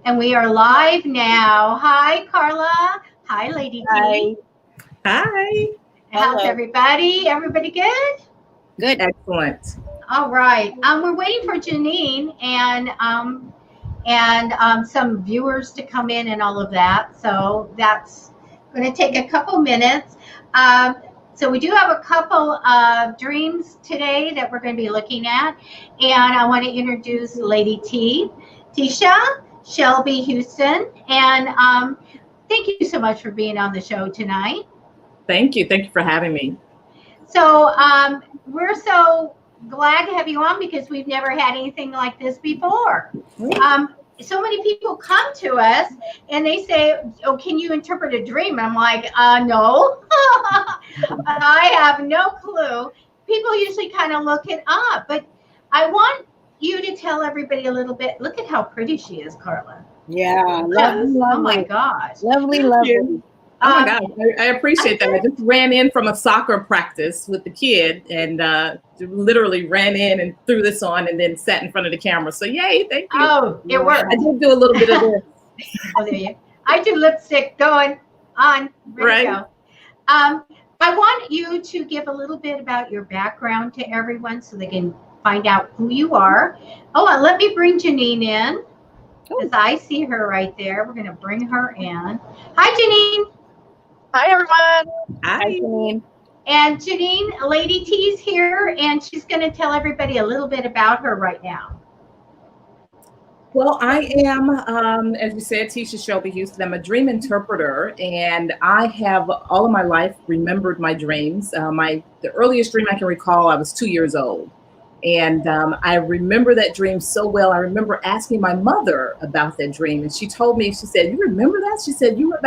And we are live now. Hi, Carla. Hi, Lady T. Hi. How's Hello. everybody? Everybody good? Good. Excellent. All right. We're waiting for Janine and some viewers to come in and all of that. So that's going to take a couple minutes. So we do have a couple of dreams today that we're going to be looking at. And I want to introduce Lady T, Teisha Shelby-Houston. And thank you so much for being on the show tonight. Thank you. Thank you for having me. So we're so glad to have you on because we've never had anything like this before. So many people come to us and they say, "Oh, can you interpret a dream?" I'm like, no, I have no clue. People usually kind of look it up, but I want you to tell everybody a little bit. Look at how pretty she is, Carla. Yeah. Lovely. Oh my gosh. Lovely. Oh my God, I appreciate that. I just ran in from a soccer practice with the kid and literally ran in and threw this on and then sat in front of the camera. So yay, thank you. Oh, it worked. I did do a little bit of this. Oh, there you. I do lipstick going on. Ready to go. I want you to give a little bit about your background to everyone so they can find out who you are. Oh, and let me bring Janine in because I see her right there. We're going to bring her in. Hi, Janine. Hi, everyone. Hi. Janine. And Janine, Lady T's here, and she's going to tell everybody a little bit about her right now. Well, I am, as you said, Teisha Shelby-Houston. I'm a dream interpreter, and I have all of my life remembered my dreams. The earliest dream I can recall, I was 2 years old. And I remember that dream so well. I remember asking my mother about that dream. And she told me, she said, "You remember that?" She said, "You were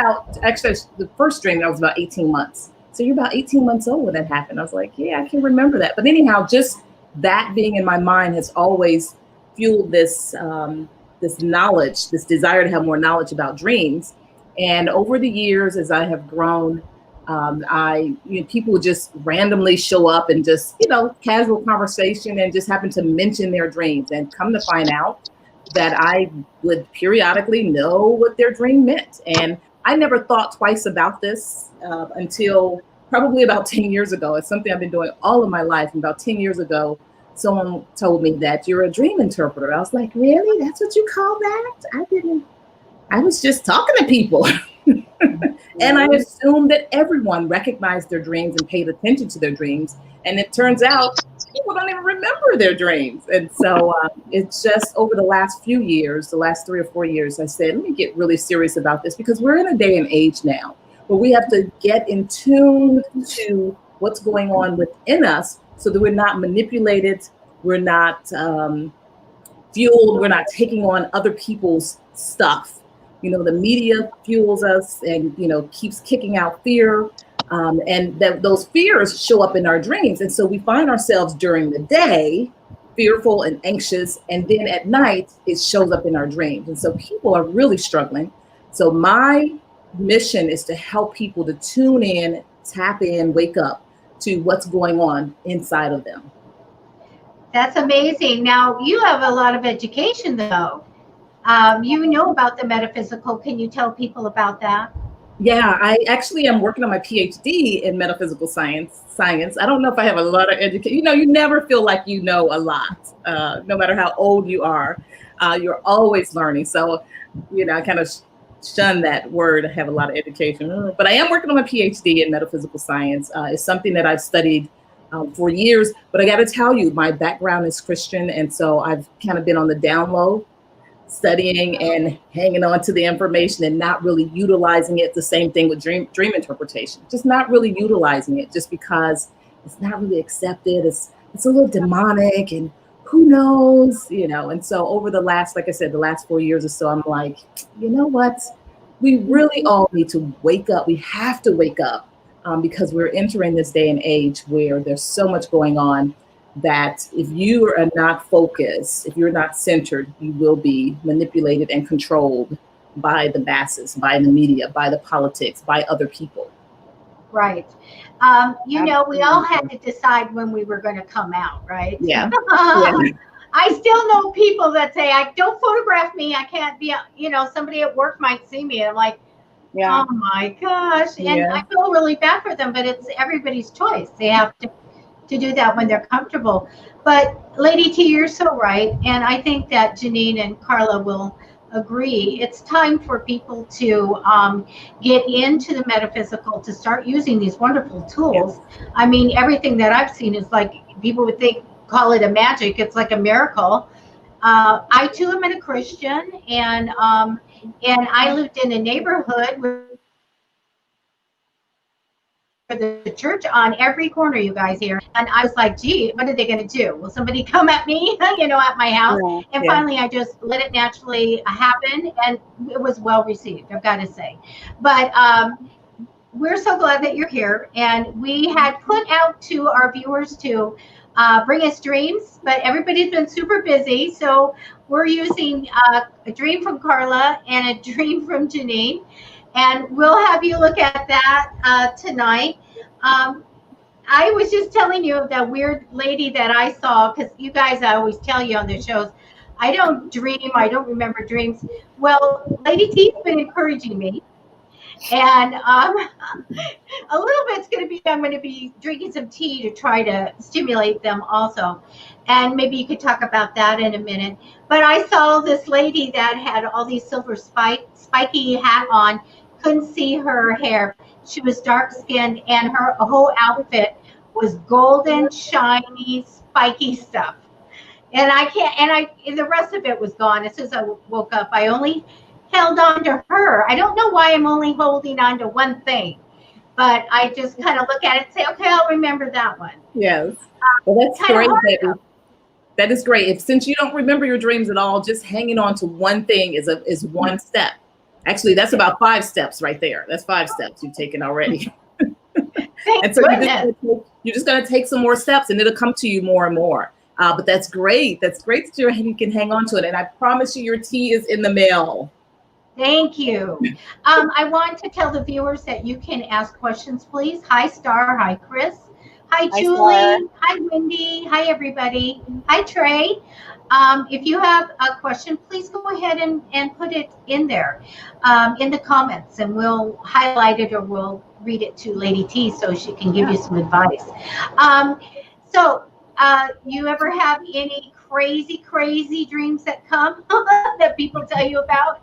actually, the first dream, I was about 18 months. So you're about 18 months old when that happened." I was like, yeah, I can remember that. But anyhow, just that being in my mind has always fueled this knowledge, this desire to have more knowledge about dreams. And over the years, as I have grown, people would just randomly show up and just, casual conversation and just happen to mention their dreams, and come to find out that I would periodically know what their dream meant. And I never thought twice about this until probably about 10 years ago. It's something I've been doing all of my life. And about 10 years ago, someone told me that you're a dream interpreter. I was like, really? That's what you call that? I was just talking to people. And I assumed that everyone recognized their dreams and paid attention to their dreams. And it turns out people don't even remember their dreams. And so it's just over the last few years, the last 3 or 4 years, I said, let me get really serious about this, because we're in a day and age now where we have to get in tune to what's going on within us so that we're not manipulated, we're not fueled, we're not taking on other people's stuff. The media fuels us and, keeps kicking out fear. And those fears show up in our dreams. And so we find ourselves during the day fearful and anxious. And then at night, it shows up in our dreams. And so people are really struggling. So my mission is to help people to tune in, tap in, wake up to what's going on inside of them. That's amazing. Now, you have a lot of education, though. You know about the metaphysical. Can you tell people about that? Yeah, I actually am working on my PhD in metaphysical science. I don't know if I have a lot of education. You never feel like you know a lot, no matter how old you are. You're always learning. So, I kind of shun that word, have a lot of education. But I am working on my PhD in metaphysical science. It's something that I've studied for years. But I got to tell you, my background is Christian. And so I've kind of been on the down low, studying and hanging on to the information and not really utilizing it. The same thing with dream interpretation, just not really utilizing it just because it's not really accepted. It's a little demonic and who knows, and so over the last, like I said, the last 4 years or so, I'm like, you know what? We really all need to wake up. We have to wake up because we're entering this day and age where there's so much going on that if you are not focused, if you're not centered, you will be manipulated and controlled by the masses, by the media, by the politics, by other people. Right. We all had to decide when we were going to come out, right? Yeah. I still know people that say, "I don't photograph me. I can't be." Somebody at work might see me. And I'm like, Yeah. oh my gosh, and Yeah. I feel really bad for them. But it's everybody's choice. They have to do that when they're comfortable. But Lady T, you're so right, and I think that Janine and Carla will agree. It's time for people to get into the metaphysical, to start using these wonderful tools. I mean, everything that I've seen is like, people would call it a magic. It's like a miracle. I too am a Christian, and I lived in a neighborhood where the church on every corner, you guys here. And I was like, gee, what are they going to do? Will somebody come at me, at my house? Yeah. And finally, I just let it naturally happen. And it was well received, I've got to say. But we're so glad that you're here. And we had put out to our viewers to bring us dreams, but everybody's been super busy. So we're using a dream from Carla and a dream from Janine. And we'll have you look at that tonight. I was just telling you that weird lady that I saw, because you guys, I always tell you on the shows, I don't dream. I don't remember dreams. Well, Lady T's been encouraging me. And a little bit's going to be, I'm going to be drinking some tea to try to stimulate them also. And maybe you could talk about that in a minute. But I saw this lady that had all these silver spiky hat on, couldn't see her hair. She was dark skinned, and her whole outfit was golden, shiny, spiky stuff. And and the rest of it was gone. As soon as I woke up, I only held on to her. I don't know why I'm only holding on to one thing, but I just kind of look at it and say, okay, I'll remember that one. Yes. Well, that's great, Debbie. That is great. Since you don't remember your dreams at all, just hanging on to one thing is one step. Actually, that's about 5 steps right there. That's 5 steps you've taken already. And so you're just going to take some more steps, and it'll come to you more and more. But that's great. That's great that you can hang on to it. And I promise you, your tea is in the mail. Thank you. I want to tell the viewers that you can ask questions, please. Hi, Star. Hi, Chris. Hi, Julie. Star. Hi, Wendy. Hi, everybody. Hi, Trey. If you have a question, please go ahead and put it in there in the comments, and we'll highlight it, or we'll read it to Lady T so she can give you some advice. You ever have any crazy dreams that come that people tell you about?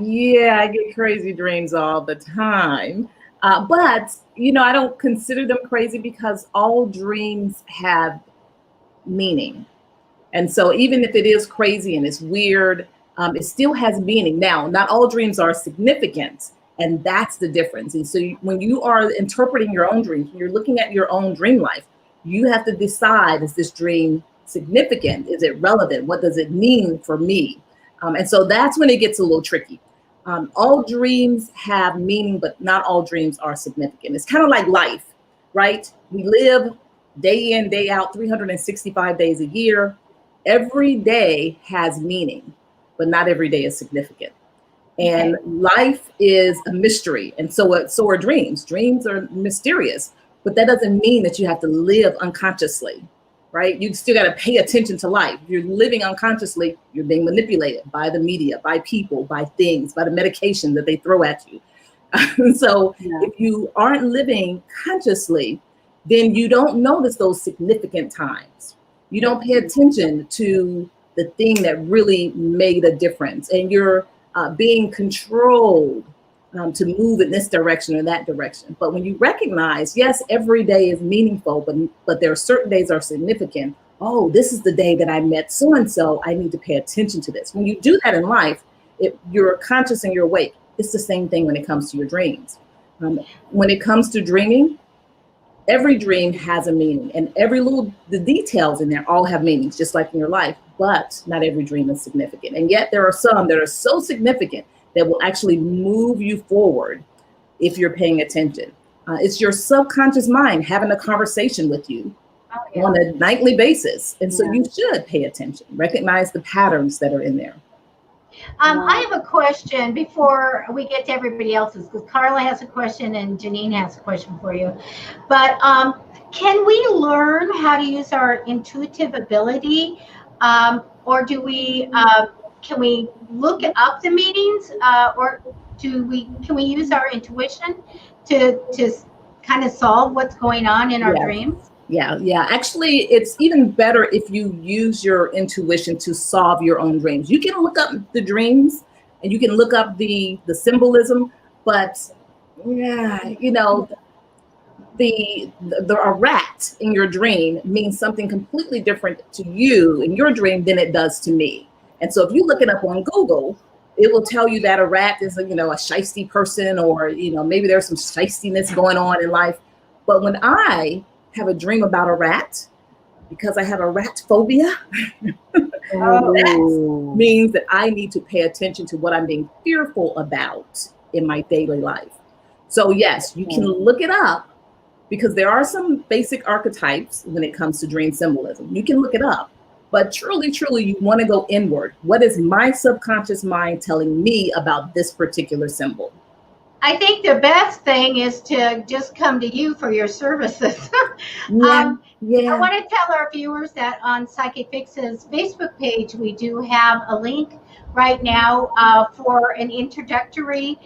Yeah, I get crazy dreams all the time. But, I don't consider them crazy because all dreams have meaning. And so even if it is crazy and it's weird, it still has meaning. Now, not all dreams are significant, and that's the difference. And so when you are interpreting your own dreams, when you're looking at your own dream life, you have to decide, is this dream significant? Is it relevant? What does it mean for me? And so that's when it gets a little tricky. All dreams have meaning, but not all dreams are significant. It's kind of like life, right? We live day in, day out, 365 days a year. Every day has meaning, but not every day is significant. And life is a mystery. And so are dreams. Dreams are mysterious, but that doesn't mean that you have to live unconsciously, right? You still got to pay attention to life. If you're living unconsciously, you're being manipulated by the media, by people, by things, by the medication that they throw at you. If you aren't living consciously, then you don't notice those significant times. You don't pay attention to the thing that really made a difference. And you're being controlled to move in this direction or that direction. But when you recognize, yes, every day is meaningful, but there are certain days are significant. Oh, this is the day that I met so-and-so. I need to pay attention to this. When you do that in life, you're conscious and you're awake. It's the same thing when it comes to your dreams. When it comes to dreaming, every dream has a meaning, and the details in there all have meanings, just like in your life, but not every dream is significant. And yet there are some that are so significant that will actually move you forward if you're paying attention. It's your subconscious mind having a conversation with you on a nightly basis. And so you should pay attention, recognize the patterns that are in there. I have a question before we get to everybody else's, because Carla has a question and Janine has a question for you. But can we learn how to use our intuitive ability, or do we? Can we look up the meanings, or can we use our intuition to kind of solve what's going on in our dreams? Yeah. Actually, it's even better if you use your intuition to solve your own dreams. You can look up the dreams and you can look up the symbolism, but a rat in your dream means something completely different to you in your dream than it does to me. And so if you look it up on Google, it will tell you that a rat is a shiesty person, or maybe there's some shiestiness going on in life. But when I have a dream about a rat, because I have a rat phobia, that means that I need to pay attention to what I'm being fearful about in my daily life. So yes, you can look it up, because there are some basic archetypes when it comes to dream symbolism. You can look it up, but truly, you want to go inward. What is my subconscious mind telling me about this particular symbol? I think the best thing is to just come to you for your services. I want to tell our viewers that on Psychic Fix's Facebook page, we do have a link right now for an introductory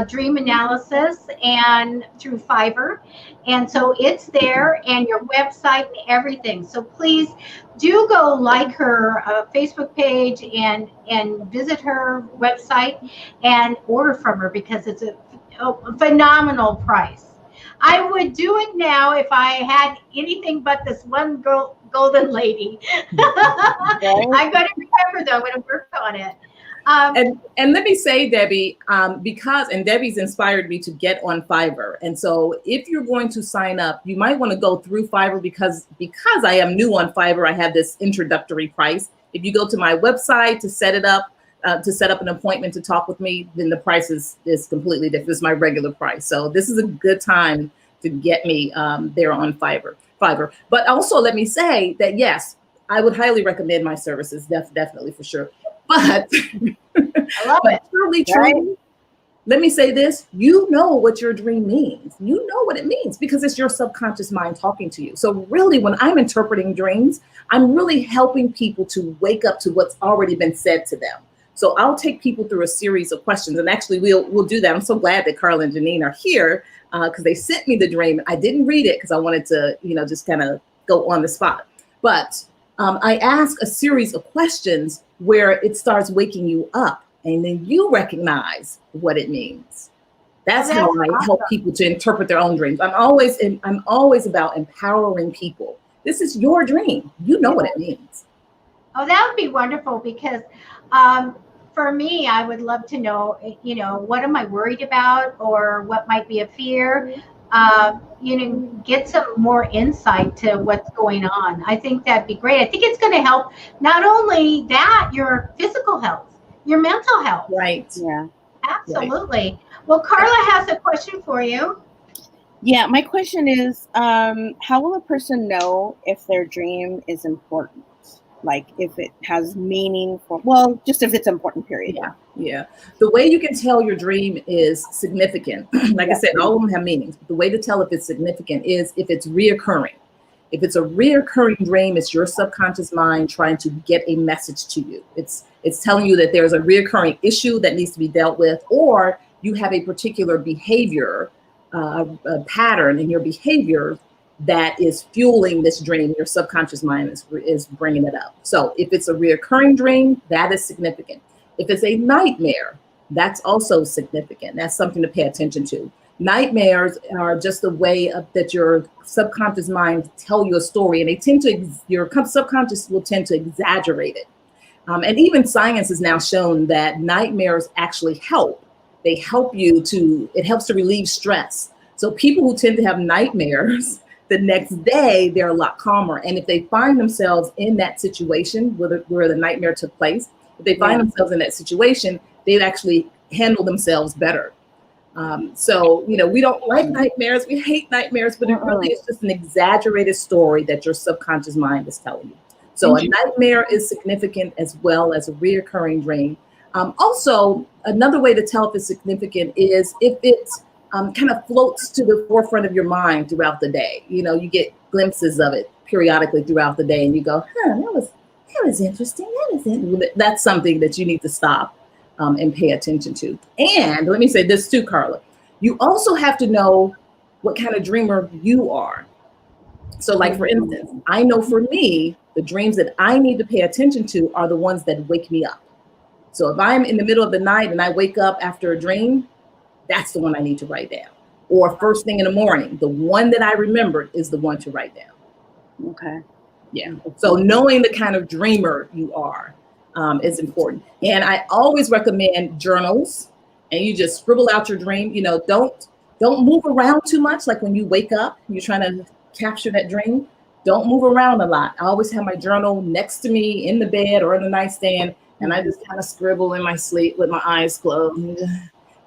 dream analysis and through Fiverr. And so it's there, and your website and everything. So please do go like her Facebook page and visit her website and order from her, because it's a phenomenal price. I would do it now if I had anything but this one golden lady. I'm going to remember, though. I'm going to work on it. And let me say, Debbie, because Debbie's inspired me to get on Fiverr. And so if you're going to sign up, you might want to go through Fiverr, because I am new on Fiverr, I have this introductory price. If you go to my website to set it up, to set up an appointment to talk with me, then the price is completely different. This is my regular price. So this is a good time to get me there on Fiverr. But also let me say that, yes, I would highly recommend my services, definitely, for sure. But, I love it. Truly, let me say this, you know what your dream means. You know what it means, because it's your subconscious mind talking to you. So really, when I'm interpreting dreams, I'm really helping people to wake up to what's already been said to them. So I'll take people through a series of questions, and actually we'll do that. I'm so glad that Carla and Janine are here, because they sent me the dream. I didn't read it because I wanted to, just kind of go on the spot. But I ask a series of questions where it starts waking you up, and then you recognize what it means. That's how I help people to interpret their own dreams. I'm always about empowering people. This is your dream. You know what it means. Oh, that would be wonderful, because for me, I would love to know, what am I worried about, or what might be a fear? Get some more insight to what's going on. I think that'd be great. I think it's going to help not only that, your physical health, your mental health. Right. Yeah. Absolutely. Right. Well, Carla has a question for you. Yeah, my question is, how will a person know if their dream is important? Like if it has meaning just if it's important, period. Yeah. The way you can tell your dream is significant, like I said, all of them have meanings. But the way to tell if it's significant is if it's reoccurring. If it's a reoccurring dream, it's your subconscious mind trying to get a message to you. It's telling you that there's a reoccurring issue that needs to be dealt with, or you have a particular behavior, a pattern in your behavior that is fueling this dream. Your subconscious mind is bringing it up. So if it's a reoccurring dream, that is significant. If it's a nightmare, that's also significant. That's something to pay attention to. Nightmares are just a way that your subconscious mind tell you a story, and your subconscious will tend to exaggerate it. And even science has now shown that nightmares actually help. They help it helps to relieve stress. So people who tend to have nightmares, the next day, they're a lot calmer. And if they find themselves in that situation where the nightmare took place, if they find themselves in that situation, they'd actually handle themselves better. So, we don't like nightmares. We hate nightmares, but it really is just an exaggerated story that your subconscious mind is telling you. So a nightmare is significant, as well as a reoccurring dream. Also, another way to tell if it's significant is if it kind of floats to the forefront of your mind throughout the day. You get glimpses of it periodically throughout the day, and you go, that was interesting. That's something that you need to stop and pay attention to. And let me say this too, Carla. You also have to know what kind of dreamer you are. So like, for instance, I know for me, the dreams that I need to pay attention to are the ones that wake me up. So if I'm in the middle of the night and I wake up after a dream, that's the one I need to write down. Or first thing in the morning, the one that I remembered is the one to write down. Okay. Yeah. So knowing the kind of dreamer you are is important. And I always recommend journals, and you just scribble out your dream. Don't move around too much. Like when you wake up, you're trying to capture that dream. Don't move around a lot. I always have my journal next to me in the bed or in the nightstand, and I just kind of scribble in my sleep with my eyes closed.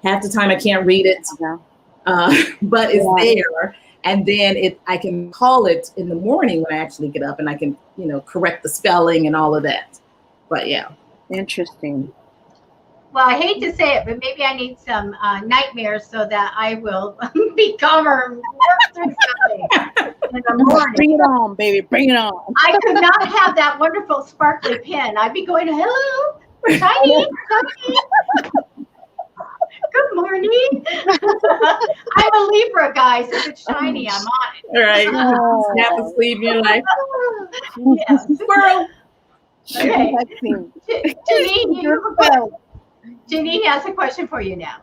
Half the time I can't read it, but it's there. And then I can call it in the morning when I actually get up, and I can, correct the spelling and all of that. But yeah. Interesting. Well, I hate to say it, but maybe I need some nightmares so that I will be calmer and work through something in the morning. Bring it on, baby. Bring it on. I could not have that wonderful sparkly pen. I'd be going, hello, shiny. Good morning. I'm a Libra, guys. If it's shiny, I'm on it. All right. Snap a sleeve in your life. Yes. Squirrel. Okay. Janine has a question for you now.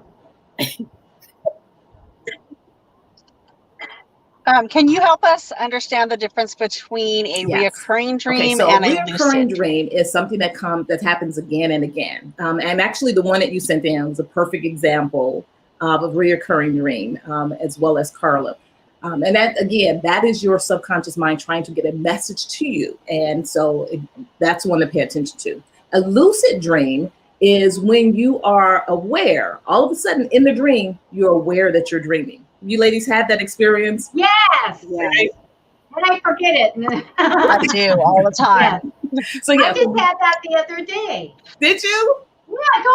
Can you help us understand the difference between a reoccurring dream and a lucid dream? Is something that happens again and again. And actually, the one that you sent in was a perfect example of a reoccurring dream, as well as Carla. And that is your subconscious mind trying to get a message to you. And so that's one to pay attention to. A lucid dream is when you are aware, all of a sudden in the dream, you're aware that you're dreaming. You ladies had that experience? Yes. Right? And I forget it. I do all the time. Yes. So I just had that the other day. Did you? Yeah, I go,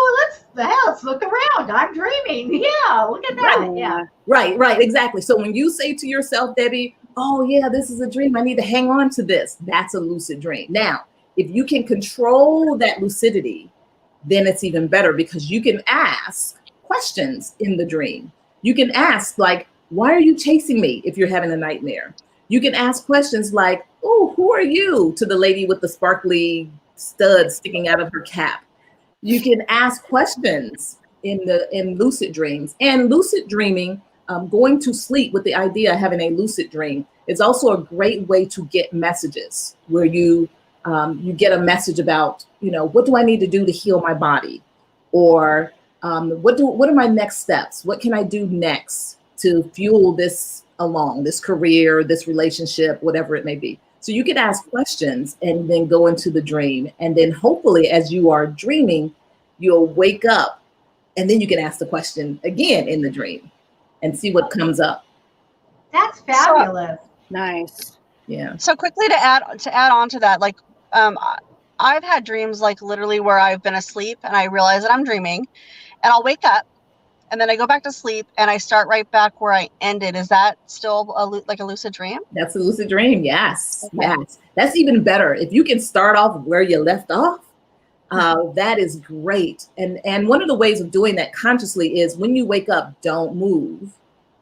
let's look around. I'm dreaming. Yeah, look at that. Right. Yeah. Right, exactly. So when you say to yourself, Debbie, oh yeah, this is a dream, I need to hang on to this, that's a lucid dream. Now, if you can control that lucidity, then it's even better, because you can ask questions in the dream. You can ask, like, why are you chasing me if you're having a nightmare? You can ask questions like, oh, who are you, to the lady with the sparkly studs sticking out of her cap. You can ask questions in lucid dreams. And lucid dreaming, going to sleep with the idea of having a lucid dream is also a great way to get messages, where you get a message about, what do I need to do to heal my body? Or what are my next steps? What can I do next to fuel this along, this career, this relationship, whatever it may be? So you can ask questions and then go into the dream. And then hopefully, as you are dreaming, you'll wake up, and then you can ask the question again in the dream and see what comes up. That's fabulous. Nice. Yeah. So quickly to add on to that, like I've had dreams like literally where I've been asleep and I realize that I'm dreaming, and I'll wake up and then I go back to sleep and I start right back where I ended. Is that still like a lucid dream? That's a lucid dream. Yes. Okay. Yes. That's even better. If you can start off where you left off, that is great. And one of the ways of doing that consciously is when you wake up, don't move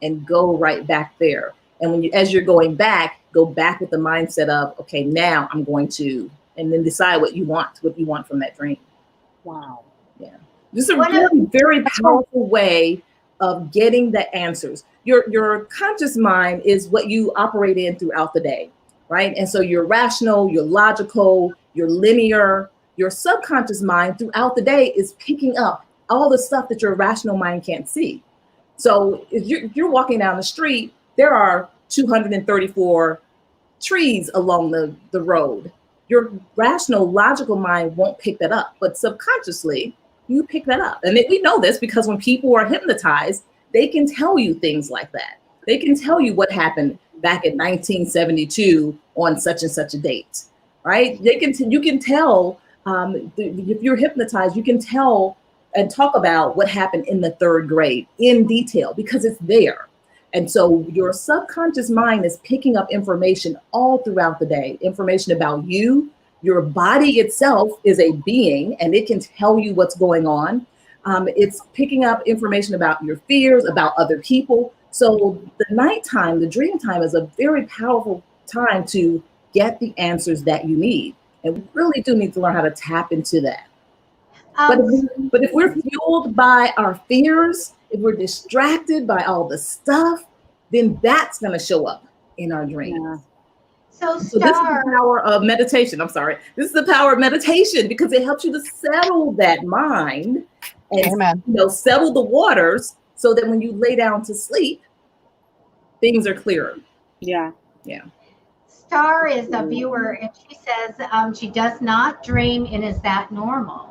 and go right back there. And as you're going back, go back with the mindset of, okay, now I'm going to, and then decide what you want from that dream. Wow. Yeah. This is a very, very powerful way of getting the answers. Your conscious mind is what you operate in throughout the day, right? And so you're rational, you're logical, you're linear. Your subconscious mind throughout the day is picking up all the stuff that your rational mind can't see. So if you're walking down the street, there are 234 trees along the road. Your rational, logical mind won't pick that up, but subconsciously, you pick that up. And we know this because when people are hypnotized, they can tell you things like that. They can tell you what happened back in 1972 on such and such a date, right? You can tell, if you're hypnotized, you can tell and talk about what happened in the third grade in detail because it's there. And so your subconscious mind is picking up information all throughout the day, information about you. Your body itself is a being and it can tell you what's going on. It's picking up information about your fears, about other people. So the nighttime, the dream time is a very powerful time to get the answers that you need. And we really do need to learn how to tap into that. But if we're fueled by our fears, if we're distracted by all the stuff, then that's going to show up in our dreams. Yeah. So this is the power of meditation. I'm sorry. This is the power of meditation because it helps you to settle that mind and settle the waters so that when you lay down to sleep, things are clearer. Yeah. Yeah. Star is a viewer and she says she does not dream, and is that normal?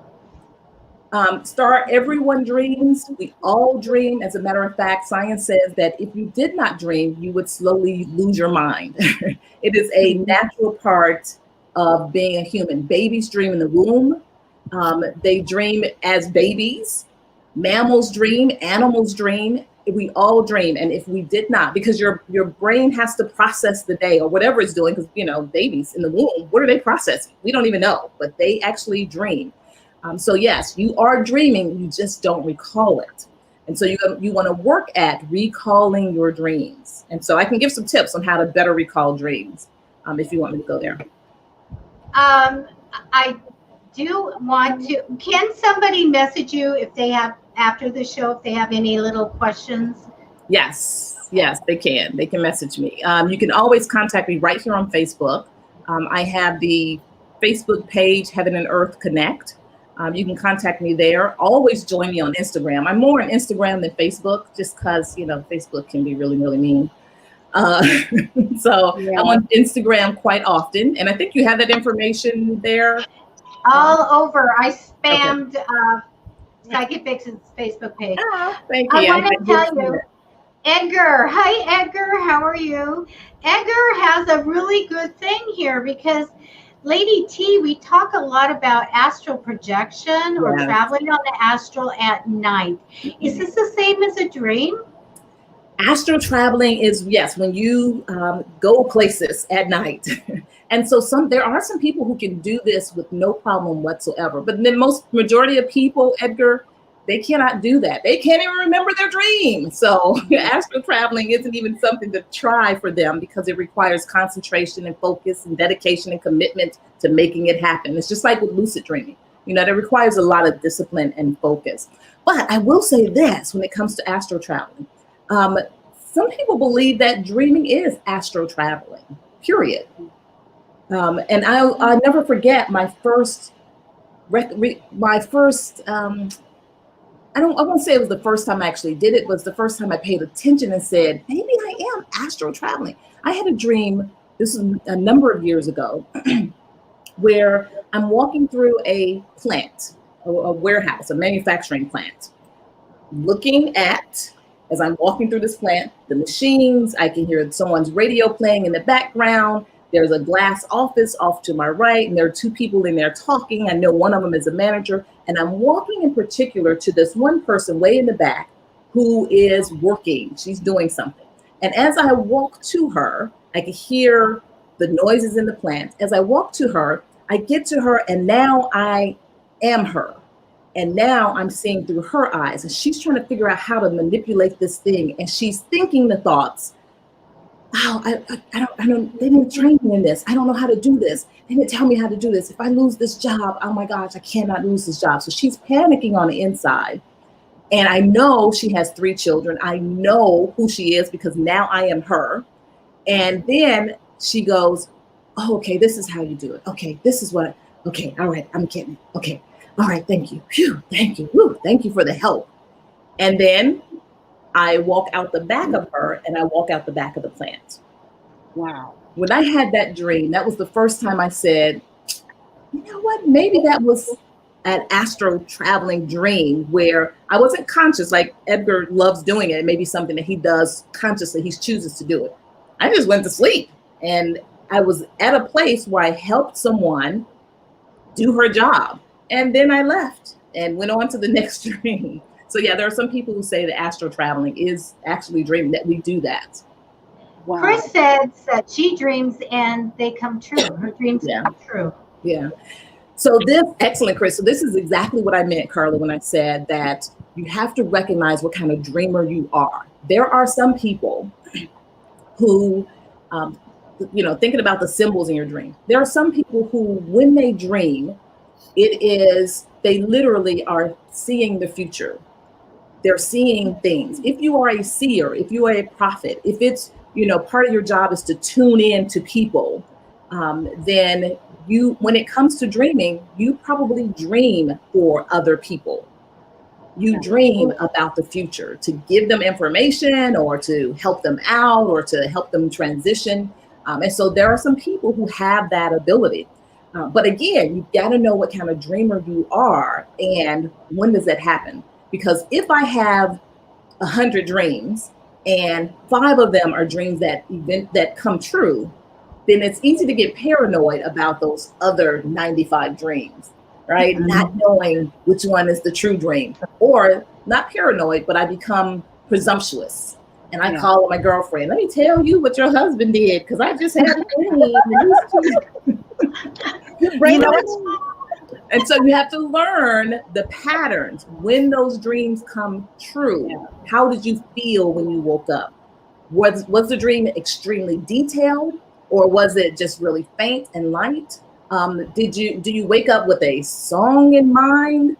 Star, everyone dreams. We all dream. As a matter of fact, science says that if you did not dream, you would slowly lose your mind. It is a natural part of being a human. Babies dream in the womb. They dream as babies. Mammals dream. Animals dream. We all dream. And if we did not, because your brain has to process the day or whatever it's doing, because, babies in the womb, what are they processing? We don't even know, but they actually dream. So yes, you are dreaming, you just don't recall it. And so you want to work at recalling your dreams. And so I can give some tips on how to better recall dreams, if you want me to go there. I do want to, can somebody message you if they have, after the show, if they have any little questions? Yes, they can. They can message me. You can always contact me right here on Facebook. I have the Facebook page, Heaven and Earth Connect. You can contact me there. Always join me on Instagram. I'm more on Instagram than Facebook just because, Facebook can be really, really mean. So I'm on Instagram quite often. And I think you have that information there. All over. I spammed Psychic Vixen's Facebook page. Thank you. I want to tell you, Edgar. Hi, Edgar. How are you? Edgar has a really good thing here because Lady T, we talk a lot about astral projection or traveling on the astral at night. Is this the same as a dream? Astral traveling is, yes, when you go places at night. And so there are some people who can do this with no problem whatsoever. But the majority of people, Edgar, they cannot do that. They can't even remember their dream. So astral traveling isn't even something to try for them because it requires concentration and focus and dedication and commitment to making it happen. It's just like with lucid dreaming. That requires a lot of discipline and focus. But I will say this when it comes to astral traveling. Some people believe that dreaming is astral traveling, period. And I'll never forget my first, I won't say it was the first time I actually did it, was the first time I paid attention and said, maybe I am astral traveling. I had a dream, this is a number of years ago, where I'm walking through a plant, a warehouse, a manufacturing plant, looking at, as I'm walking through this plant, the machines, I can hear someone's radio playing in the background. There's a glass office off to my right, and there are two people in there talking. I know one of them is a manager, and I'm walking in particular to this one person way in the back who is working. She's doing something. And as I walk to her, I can hear the noises in the plant. As I walk to her, I get to her, and now I am her. And now I'm seeing through her eyes, and she's trying to figure out how to manipulate this thing. And she's thinking the thoughts, wow, I don't, they didn't train me in this. I don't know how to do this. They didn't tell me how to do this. If I lose this job, oh my gosh, I cannot lose this job. So she's panicking on the inside. And I know she has 3 children. I know who she is because now I am her. And then she goes, oh, okay, this is how you do it. Okay, this is what, okay, all right, I'm getting it. Okay, all right, thank you. Phew, thank you. Whew, thank you for the help. And then I walk out the back of her and I walk out the back of the plant. Wow. When I had that dream, that was the first time I said, you know what, maybe that was an astral traveling dream where I wasn't conscious, like Edgar loves doing it. Maybe something that he does consciously, he chooses to do it. I just went to sleep and I was at a place where I helped someone do her job. And then I left and went on to the next dream. So yeah, there are some people who say that astral traveling is actually dreaming, that we do that. Wow. Chris says that she dreams and they come true. Her dreams Yeah. come true. Yeah. So this, excellent, Chris. So this is exactly what I meant, Carla, when I said that you have to recognize what kind of dreamer you are. There are some people who, thinking about the symbols in your dream, there are some people who, when they dream, they literally are seeing the future. They're seeing things. If you are a seer, if you are a prophet, if it's, part of your job is to tune in to people, then when it comes to dreaming, you probably dream for other people. You dream about the future to give them information or to help them out or to help them transition. And so there are some people who have that ability. But again, you've got to know what kind of dreamer you are and when does that happen? Because if I have 100 dreams and 5 of them are dreams that come true, then it's easy to get paranoid about those other 95 dreams, right? Mm-hmm. Not knowing which one is the true dream, or not paranoid, but I become presumptuous. And I call my girlfriend, let me tell you what your husband did, because I just had a dream. And so you have to learn the patterns when those dreams come true. Yeah. How did you feel when you woke up? Was the dream extremely detailed, or was it just really faint and light? Do you wake up with a song in mind?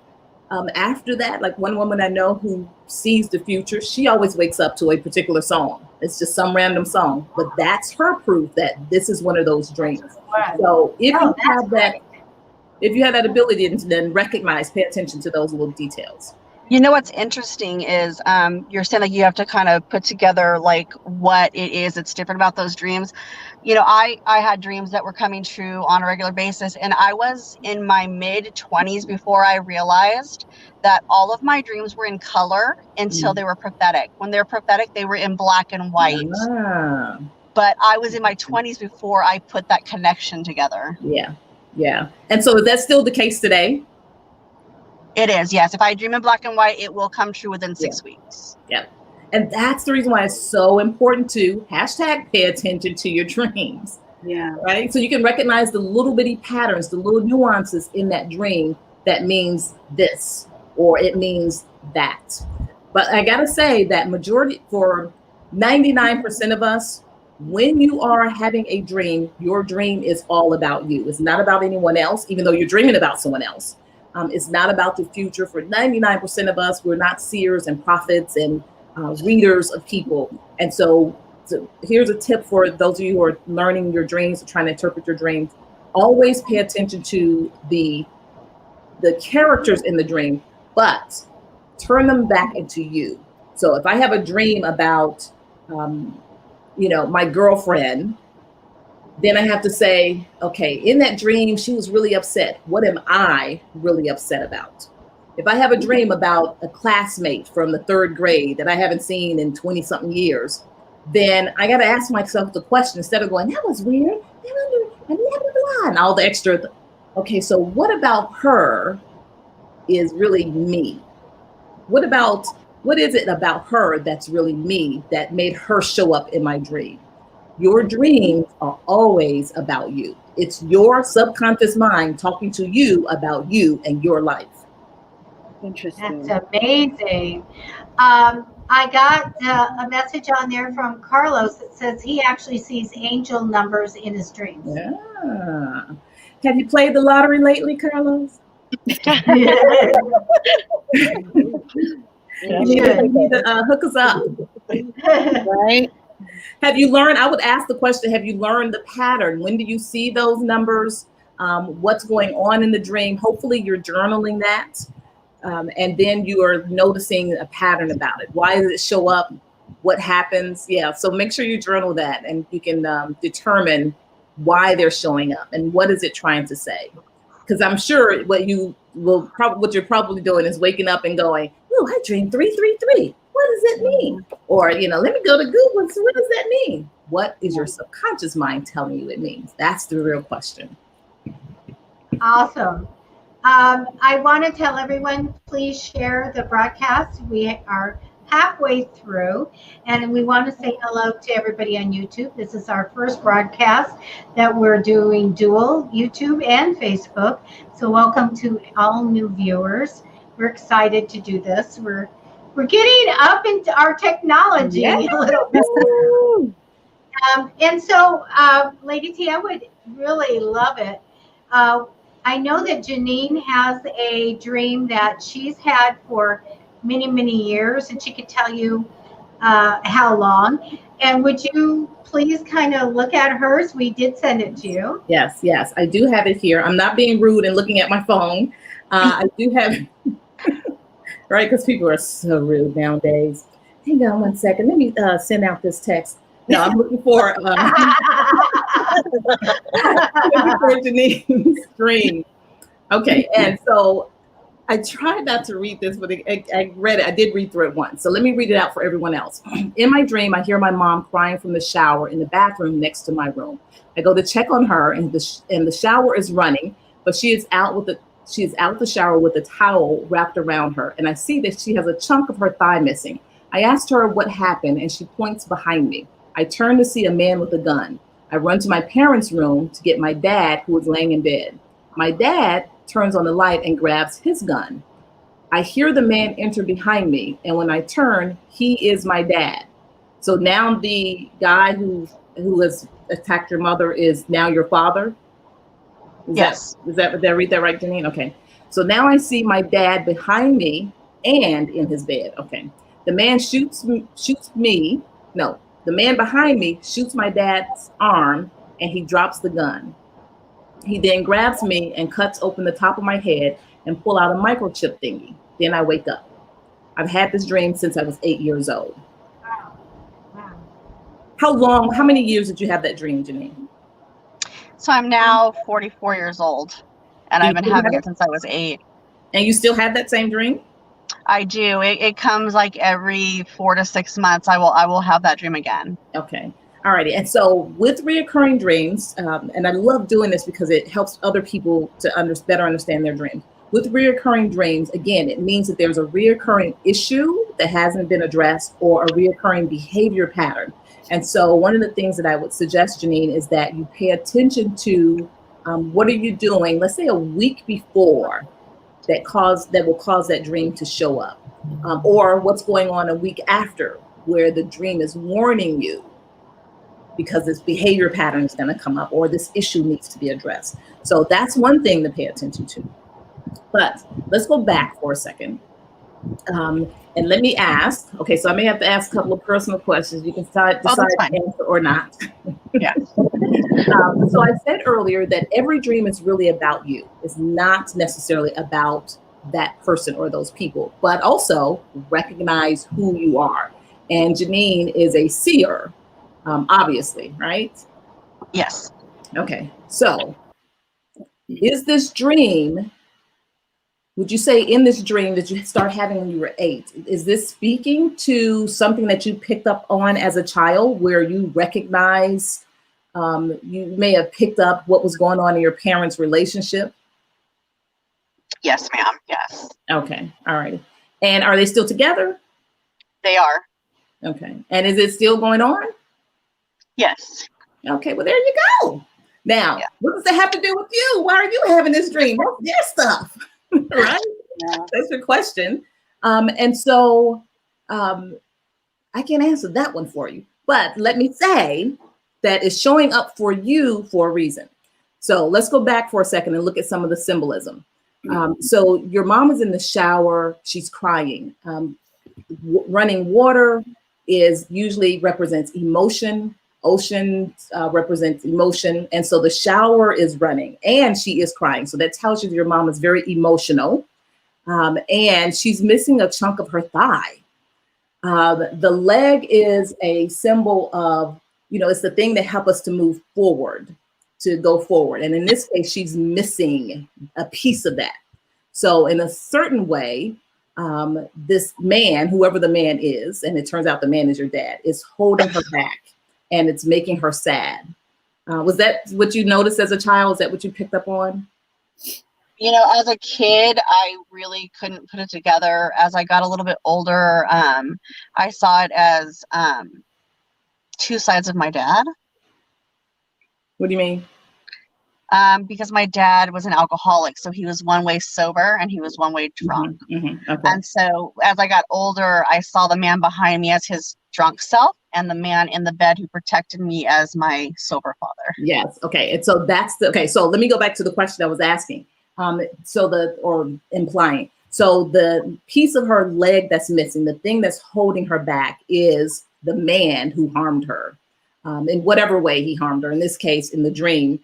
After that, like one woman I know who sees the future, she always wakes up to a particular song. It's just some random song, but that's her proof that this is one of those dreams. So if you have that ability to then recognize, pay attention to those little details. What's interesting is you're saying like you have to kind of put together like what it is that's different about those dreams. I had dreams that were coming true on a regular basis, and I was in my mid-20s before I realized that all of my dreams were in color until they were prophetic. When they're prophetic, they were in black and white. Ah. But I was in my 20s before I put that connection together. Yeah. And so is that still the case today? It is, yes. If I dream in black and white, it will come true within 6 weeks. Yeah. And that's the reason why it's so important to #pay attention to your dreams. Yeah. Right. So you can recognize the little bitty patterns, the little nuances in that dream that means this, or it means that. But I got to say that for 99% of us, when you are having a dream, your dream is all about you. It's not about anyone else, even though you're dreaming about someone else. It's not about the future. For 99% of us, we're not seers and prophets and readers of people. And so here's a tip for those of you who are learning your dreams, or trying to interpret your dreams. Always pay attention to the characters in the dream, but turn them back into you. So if I have a dream about, my girlfriend, then I have to say, okay, in that dream, she was really upset. What am I really upset about? If I have a dream about a classmate from the 3rd grade that I haven't seen in 20 something years, then I got to ask myself the question, instead of going, that was weird, and all the extra. Okay, so what about her is really me? What is it about her that's really me that made her show up in my dream? Your dreams are always about you. It's your subconscious mind talking to you about you and your life. Interesting. That's amazing. I got a message on there from Carlos that says he actually sees angel numbers in his dreams. Yeah. Have you played the lottery lately, Carlos? You need to hook us up. Right? Have you learned, I would ask the question, have you learned the pattern? When do you see those numbers? What's going on in the dream? Hopefully you're journaling that. And then you are noticing a pattern about it. Why does it show up? What happens? Yeah, so make sure you journal that, and you can determine why they're showing up and what is it trying to say. Because I'm sure what you're probably doing is waking up and going, oh, I dreamed 333. What does it mean? Or, let me go to Google. So what does that mean? What is your subconscious mind telling you it means? That's the real question. Awesome. I want to tell everyone, please share the broadcast. We are halfway through, and we want to say hello to everybody on YouTube. This is our first broadcast that we're doing dual YouTube and Facebook. So welcome to all new viewers. We're excited to do this. We're getting up into our technology a little bit. And so, Lady T, I would really love it. I know that Janine has a dream that she's had for many, many years, and she could tell you how long. And would you please kind of look at hers? We did send it to you. Yes, I do have it here. I'm not being rude and looking at my phone. I do have, right, because people are so rude nowadays. Hang on one second. Let me send out this text. No, I'm looking for Janine's dream. Okay, and so I tried not to read this, but I read it. I did read through it once. So let me read it out for everyone else. In my dream, I hear my mom crying from the shower in the bathroom next to my room. I go to check on her, and the shower is running, but she is out the shower with a towel wrapped around her, and I see that she has a chunk of her thigh missing. I asked her what happened, and she points behind me. I turn to see a man with a gun. I run to my parents' room to get my dad, who is laying in bed. My dad turns on the light and grabs his gun. I hear the man enter behind me, and when I turn, he is my dad. So now the guy who has attacked your mother is now your father? Yes. Did I read that right, Janine? Okay. So now I see my dad behind me and in his bed. Okay. The man the man behind me shoots my dad's arm, and he drops the gun. He then grabs me and cuts open the top of my head and pull out a microchip thingy. Then I wake up. I've had this dream since I was 8 years old. Wow. How many years did you have that dream, Janine? So I'm now 44 years old, and I've been having it since I was 8. And you still have that same dream? I do. It comes like every 4 to 6 months. I will have that dream again. Okay. All righty. And so with reoccurring dreams, and I love doing this because it helps other people to better understand their dreams. With reoccurring dreams, again, it means that there's a reoccurring issue that hasn't been addressed or a reoccurring behavior pattern. And so one of the things that I would suggest, Janine, is that you pay attention to what are you doing, let's say a week before that will cause that dream to show up, or what's going on a week after where the dream is warning you because this behavior pattern is going to come up or this issue needs to be addressed. So that's one thing to pay attention to. But let's go back for a second. And let me ask, okay, so I may have to ask a couple of personal questions. You can decide to answer or not. Yeah. So I said earlier that every dream is really about you. It's not necessarily about that person or those people, but also recognize who you are. And Janine is a seer, obviously, right? Yes. Okay, so is this dream, would you say in this dream that you start having when you were 8, is this speaking to something that you picked up on as a child where you recognize, you may have picked up what was going on in your parents' relationship? Yes, ma'am. Yes. Okay, all right. And are they still together? They are. Okay, and is it still going on? Yes. Okay, well, there you go. Now, What does that have to do with you? Why are you having this dream? That's their stuff, right? Yeah. That's your question. And so I can't answer that one for you, but let me say that it's showing up for you for a reason. So let's go back for a second and look at some of the symbolism. So your mom is in the shower, she's crying. Running water usually represents emotion. Ocean represents emotion. And so the shower is running and she is crying. So that tells you that your mom is very emotional. And she's missing a chunk of her thigh. The leg is a symbol of, it's the thing that helps us to move forward, to go forward. And in this case, she's missing a piece of that. So in a certain way, this man, whoever the man is, and it turns out the man is your dad, is holding her back and it's making her sad. Was that what you noticed as a child? Is that what you picked up on? You know, as a kid, I really couldn't put it together. As I got a little bit older, I saw it as two sides of my dad. What do you mean? Because my dad was an alcoholic, so he was one way sober and he was one way drunk. Okay. And so as I got older, I saw the man behind me as his drunk self and the man in the bed who protected me as my sober father. Yes. Okay. And so okay. So let me go back to the question I was asking. Or implying. So the piece of her leg that's missing, the thing that's holding her back is the man who harmed her, in whatever way he harmed her. In this case, in the dream,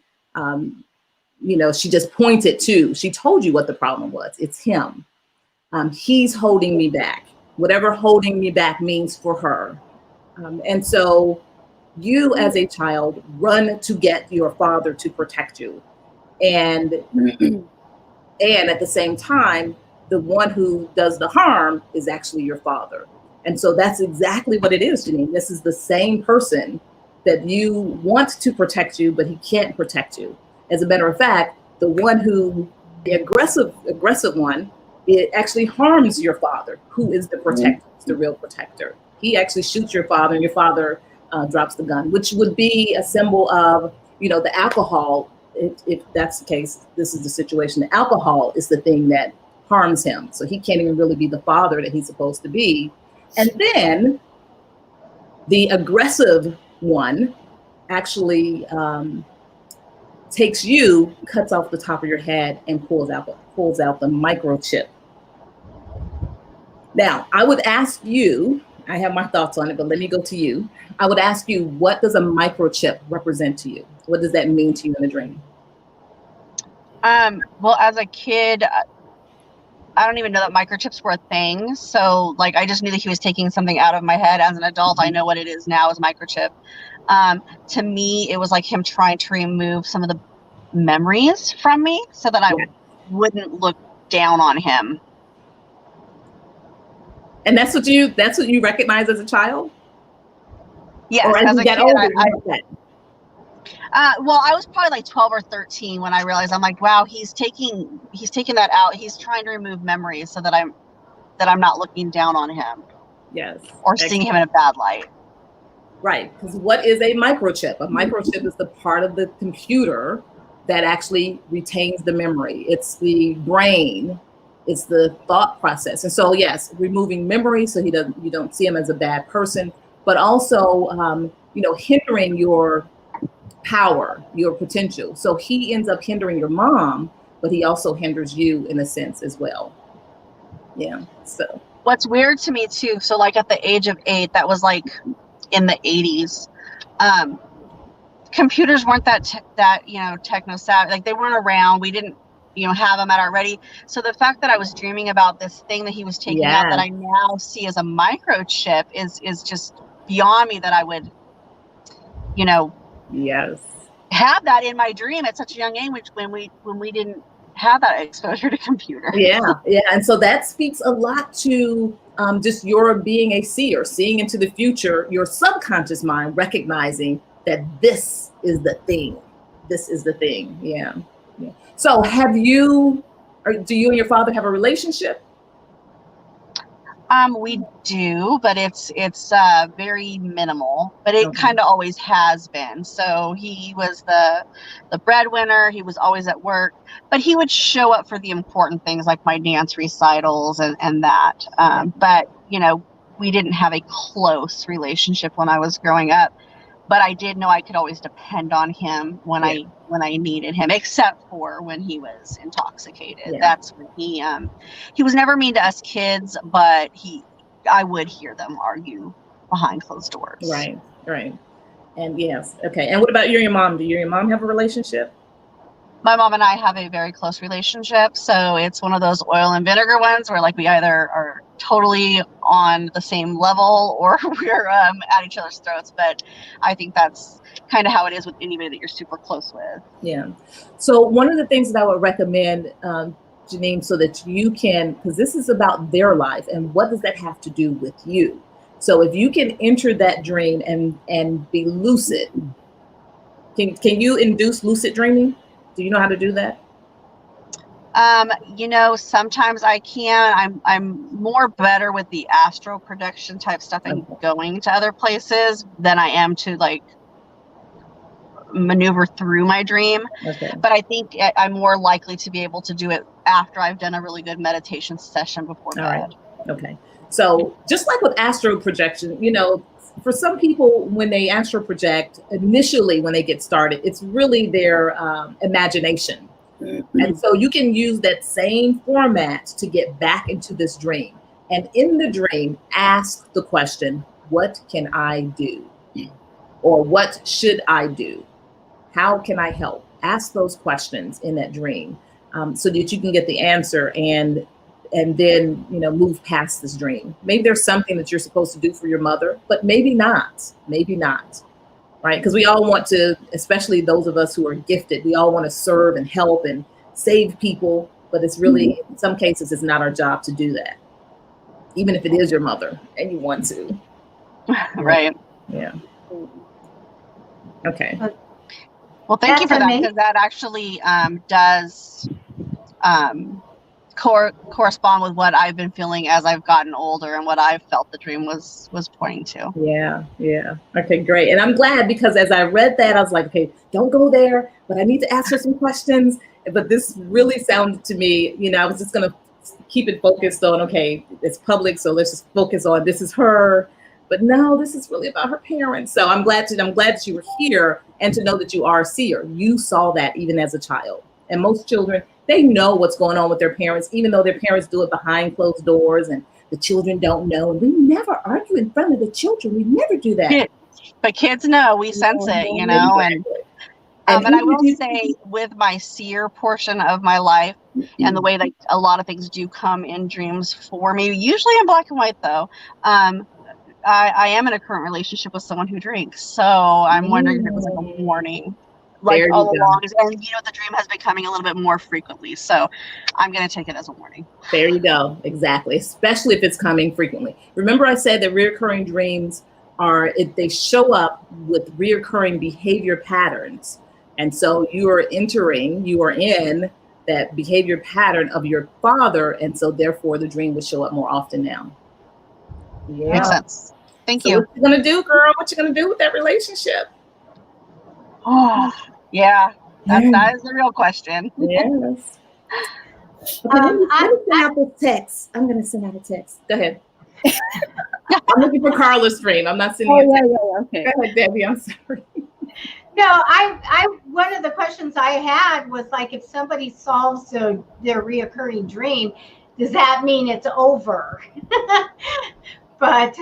she just pointed to, she told you what the problem was. It's him. He's holding me back, whatever holding me back means for her. And so you as a child run to get your father to protect you. And at the same time, the one who does the harm is actually your father. And so that's exactly what it is, Janine. This is the same person that you want to protect you, but he can't protect you. As a matter of fact, the aggressive one, it actually harms your father, who is the protector, the real protector. He actually shoots your father, and your father drops the gun, which would be a symbol of, the alcohol. If that's the case, this is the situation. The alcohol is the thing that harms him. So he can't even really be the father that he's supposed to be. And then the aggressive one actually takes you, cuts off the top of your head, and pulls out the microchip. Now, I would ask you, I have my thoughts on it, but let me go to you. I would ask you, what does a microchip represent to you? What does that mean to you in a dream? Well, as a kid, I don't even know that microchips were a thing. So like, I just knew that he was taking something out of my head. As an adult, I know what it is now as microchip. To me, it was like him trying to remove some of the memories from me so that I wouldn't look down on him. And that's what you recognize as a child? Yes, or as you get older, well, I was probably like 12 or 13 when I realized, I'm like, wow, he's taking that out. He's trying to remove memories so that I'm not looking down on him. Yes. Or seeing him in a bad light. Right. Because what is a microchip? A microchip is the part of the computer that actually retains the memory. It's the brain. It's the thought process. And so, yes, removing memory so you don't see him as a bad person, but also, hindering your power, your potential. So he ends up hindering your mom, but he also hinders you in a sense as well. Yeah. So what's weird to me too, so like at the age of 8, that was like in the 80s, computers weren't that techno savvy. Like they weren't around. We didn't have them at our ready. So the fact that I was dreaming about this thing that he was taking out that I now see as a microchip is just beyond me, that I would have that in my dream at such a young age when we didn't have that exposure to computers. Yeah. And so that speaks a lot to just your being a seer, seeing into the future, your subconscious mind recognizing that this is the thing. This is the thing. Yeah. So do you and your father have a relationship? We do, but it's very minimal, but it kind of always has been. So he was the breadwinner. He was always at work, but he would show up for the important things like my dance recitals and that. But we didn't have a close relationship when I was growing up, but I did know I could always depend on him when I needed him, except for when he was intoxicated. That's when he was never mean to us kids, but I would hear them argue behind closed doors. Right. And yes. Okay. And what about you and your mom? Do you and your mom have a relationship? My mom and I have a very close relationship. So it's one of those oil and vinegar ones where like we either are totally on the same level or we're at each other's throats. But I think that's kind of how it is with anybody that you're super close with. Yeah. So one of the things that I would recommend, Janine, so that you can, because this is about their life and what does that have to do with you? So if you can enter that dream and be lucid, can you induce lucid dreaming? Do you know how to do that? Sometimes I can. I'm more better with the astral projection type stuff and going to other places than I am to like maneuver through my dream. Okay. But I think I'm more likely to be able to do it after I've done a really good meditation session before bed. All right. Okay. So just like with astral projection, for some people, when they astral project, initially when they get started, it's really their imagination. And so you can use that same format to get back into this dream. And in the dream, ask the question, what can I do? Or what should I do? How can I help? Ask those questions in that dream so that you can get the answer and then, move past this dream. Maybe there's something that you're supposed to do for your mother, but maybe not, right? Because we all want to, especially those of us who are gifted, we all want to serve and help and save people, but it's really, in some cases, it's not our job to do that, even if it is your mother and you want to. Right. Yeah. Okay. Well, thank you for that, because that actually does correspond with what I've been feeling as I've gotten older and what I've felt the dream was pointing to. Yeah. Okay, great. And I'm glad, because as I read that, I was like, okay, don't go there, but I need to ask her some questions. But this really sounded to me, I was just going to keep it focused on, okay, it's public, so let's just focus on this is her. But no, this is really about her parents. So I'm glad that you were here and to know that you are a seer. You saw that even as a child. And most children, they know what's going on with their parents, even though their parents do it behind closed doors and the children don't know. And we never argue in front of the children. We never do that. But kids know, we sense it, Exactly. And I will say, with my seer portion of my life and the way that a lot of things do come in dreams for me, usually in black and white though, I am in a current relationship with someone who drinks. So I'm wondering if it was like a warning, like all along. And the dream has been coming a little bit more frequently. So I'm going to take it as a warning. There you go. Exactly. Especially if it's coming frequently. Remember I said that reoccurring dreams they show up with reoccurring behavior patterns. And so you are in that behavior pattern of your father. And so therefore the dream would show up more often now. Yeah. Makes sense. Thank you. What you gonna do, girl? What you gonna do with that relationship? Oh, yeah. That is the real question. Yes. Okay, let me send out this text. I'm gonna send out a text. Go ahead. I'm looking for Carla's dream. I'm not sending it. Okay. Go ahead, Debbie. I'm sorry. No, I one of the questions I had was like, if somebody solves their reoccurring dream, does that mean it's over? But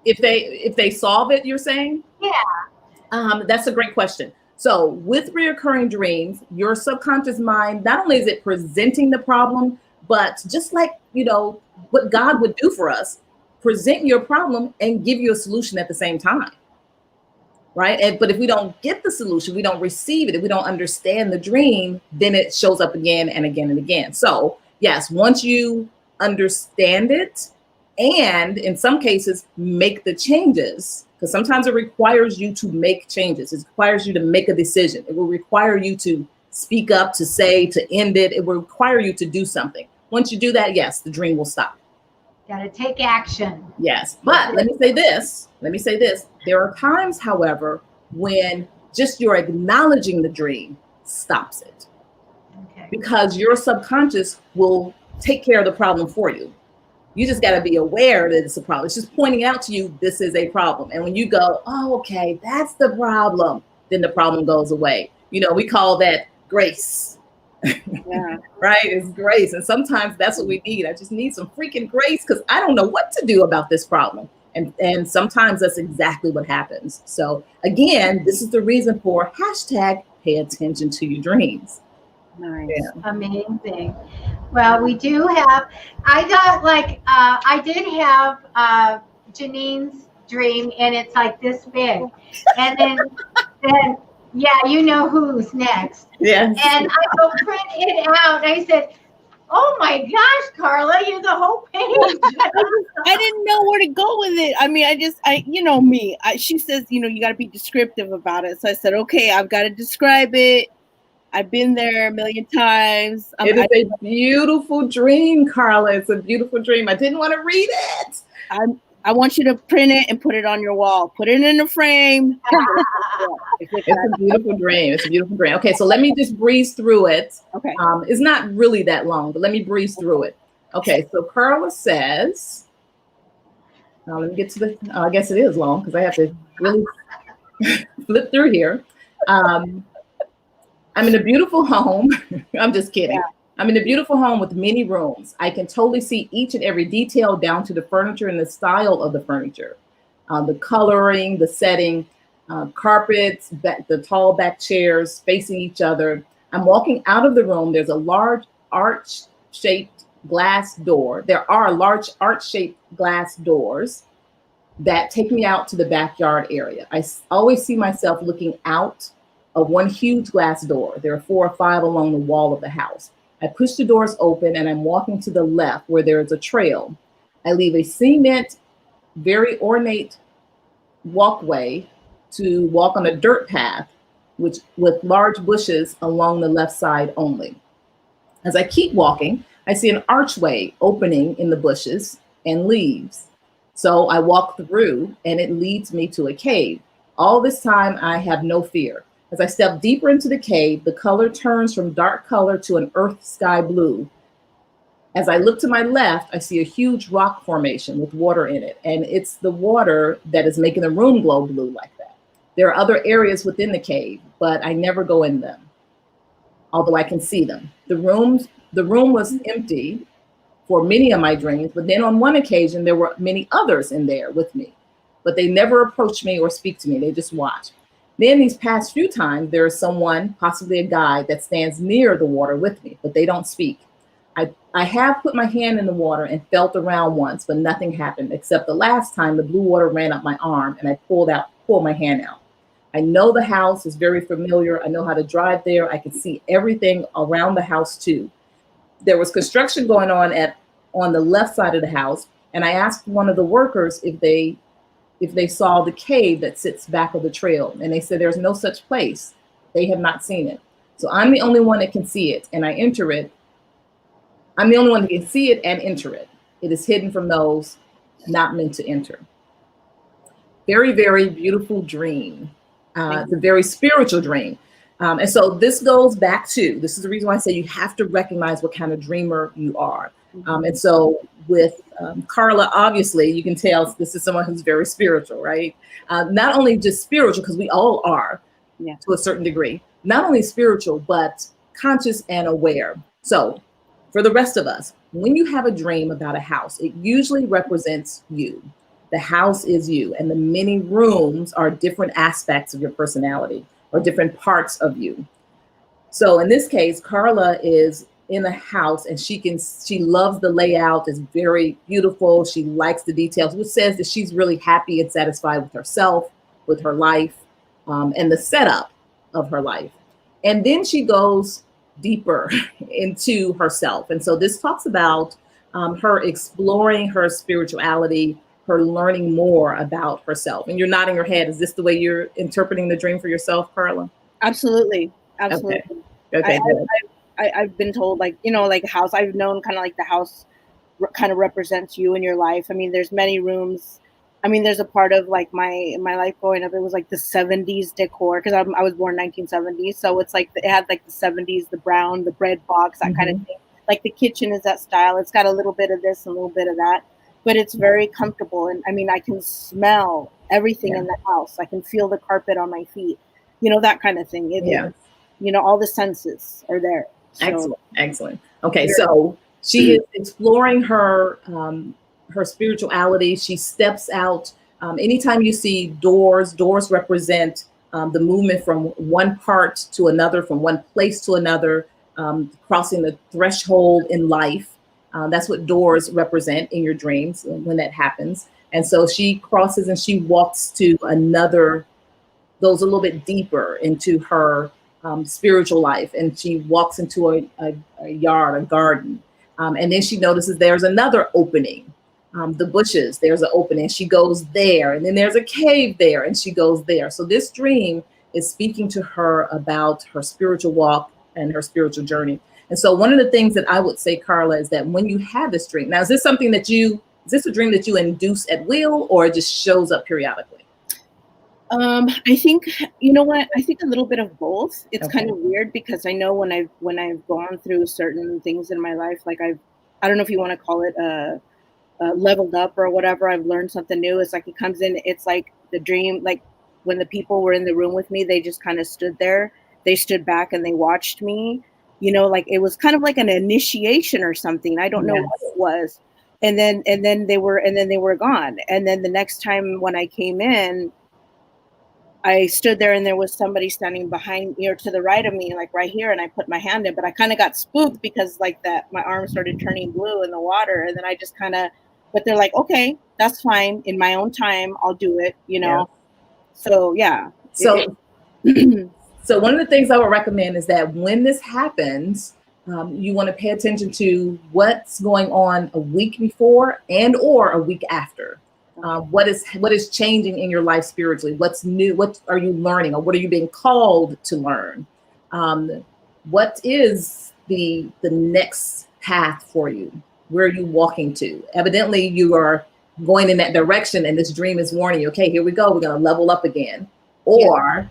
if they solve it, you're saying? Yeah. That's a great question. So with reoccurring dreams, your subconscious mind, not only is it presenting the problem, but just like, what God would do for us, present your problem and give you a solution at the same time. Right. But if we don't get the solution, we don't receive it, if we don't understand the dream, then it shows up again and again and again. So yes, once you understand it, and in some cases, make the changes, because sometimes it requires you to make changes. It requires you to make a decision. It will require you to speak up, to say, to end it. It will require you to do something. Once you do that, yes, the dream will stop. Got to take action. Yes. But let me say this. There are times, however, when just your acknowledging the dream stops it. Okay. Because your subconscious will take care of the problem for you. You just got to be aware that it's a problem. It's just pointing out to you, this is a problem. And when you go, oh, okay, that's the problem, then the problem goes away. We call that grace. Yeah. Right? It's grace. And sometimes that's what we need. I just need some freaking grace because I don't know what to do about this problem. And sometimes that's exactly what happens. So again, this is the reason for #pay attention to your dreams. Nice. Yeah. Amazing. Well, we do have, I did have Janine's dream, and it's like this big. And then yeah, you know who's next. Yeah. And I go print it out. And I said, oh my gosh, Carla, you're the whole page. I didn't know where to go with it. I mean, she says, you got to be descriptive about it. So I said, okay, I've got to describe it. I've been there a million times. It is a beautiful dream, Carla. It's a beautiful dream. I didn't want to read it. I want you to print it and put it on your wall. Put it in a frame. It's a beautiful dream. It's a beautiful dream. Okay, so let me just breeze through it. Okay. It's not really that long, but let me breeze through it. Okay, so Carla says, now let me get to the, I guess it is long because I have to really flip through here. I'm in a beautiful home. I'm just kidding. Yeah. I'm in a beautiful home with many rooms. I can totally see each and every detail down to the furniture and the style of the furniture, the coloring, the setting, carpets, the tall back chairs facing each other. I'm walking out of the room. There's a large arch-shaped glass door. There are large arch-shaped glass doors that take me out to the backyard area. I always see myself looking out of one huge glass door. There are 4 or 5 along the wall of the house. I push the doors open and I'm walking to the left where there is a trail. I leave a cement, very ornate walkway to walk on a dirt path, with large bushes along the left side only. As I keep walking, I see an archway opening in the bushes and leaves. So I walk through and it leads me to a cave. All this time I have no fear. As I step deeper into the cave, the color turns from dark color to an earth sky blue. As I look to my left, I see a huge rock formation with water in it. And it's the water that is making the room glow blue like that. There are other areas within the cave, but I never go in them, although I can see them. The room was empty for many of my dreams, but then on one occasion, there were many others in there with me, but they never approach me or speak to me. They just watch. Then these past few times, there is someone, possibly a guy, that stands near the water with me, but they don't speak. I have put my hand in the water and felt around once, but nothing happened, except the last time the blue water ran up my arm and I pulled my hand out. I know the house is very familiar. I know how to drive there. I can see everything around the house too. There was construction going on the left side of the house, and I asked one of the workers if they saw the cave that sits back of the trail, and they said there's no such place. They have not seen it. So I'm the only one that can see it, and I enter it. I'm the only one that can see it and enter it. It is hidden from those not meant to enter. Very, very beautiful dream. It's a very spiritual dream. And so this goes back to, this is the reason why I say you have to recognize what kind of dreamer you are. And so with Carla, obviously, you can tell this is someone who's very spiritual, right? Not only just spiritual, because we all are to a certain degree, not only spiritual, but conscious and aware. So for the rest of us, when you have a dream about a house, it usually represents you. The house is you, and the many rooms are different aspects of your personality or different parts of you. So in this case, Carla is in a house and she loves the layout. It's very beautiful. She likes the details, which says that she's really happy and satisfied with herself, with her life, and the setup of her life. And then she goes deeper into herself. And so this talks about her exploring her spirituality, her learning more about herself. And you're nodding your head. Is this the way you're interpreting the dream for yourself, Carla? Absolutely. Absolutely. Okay. I've been told, like, you know, like a house, I've known kind of like the house kind of represents you in your life. I mean, there's many rooms. I mean, there's a part of like my life growing up, it was like the 70s decor, because I was born 1970. So it's like, it had like the 70s, the brown, the bread box, that kind of thing. Like the kitchen is that style. It's got a little bit of this, and a little bit of that, but it's very comfortable. And I mean, I can smell everything in the house. I can feel the carpet on my feet, you know, that kind of thing. You know, all the senses are there. So, Excellent. Okay, so she is exploring her spirituality. She steps out. Anytime you see doors represent the movement from one part to another, from one place to another, crossing the threshold in life. That's what doors represent in your dreams when that happens. And so she crosses and she walks to another, goes a little bit deeper into her spiritual life, and she walks into a yard, a garden, and then she notices there's another opening. The bushes, there's an opening. She goes there, and then there's a cave there, and she goes there. So this dream is speaking to her about her spiritual walk, and her spiritual journey. And so one of the things that I would say, Carla, is that when you have this dream, now, is this a dream that you induce at will, or it just shows up periodically? I think, you know what, I think a little bit of both. It's Okay. kind of weird because I know when I've gone through certain things in my life, like I don't know if you want to call it leveled up or whatever, I've learned something new. It's like it comes in, it's like the dream, like when the people were in the room with me, they just kind of stood there, they stood back and they watched me, you know, like it was kind of like an initiation or something. I don't know what it was. And then they were gone. And then the next time when I came in, I stood there and there was somebody standing behind me or to the right of me, like right here. And I put my hand in, but I kind of got spooked because like that, my arm started turning blue in the water. And then I just but they're like, okay, that's fine. In my own time, I'll do it, you know? Yeah. So, yeah. So, so one of the things I would recommend is that when this happens, you want to pay attention to what's going on a week before and or a week after. What is changing in your life spiritually? What's new? What are you learning, or what are you being called to learn? What is the next path for you? Where are you walking to? Evidently, you are going in that direction, and this dream is warning you, okay, here we go. We're going to level up again. Or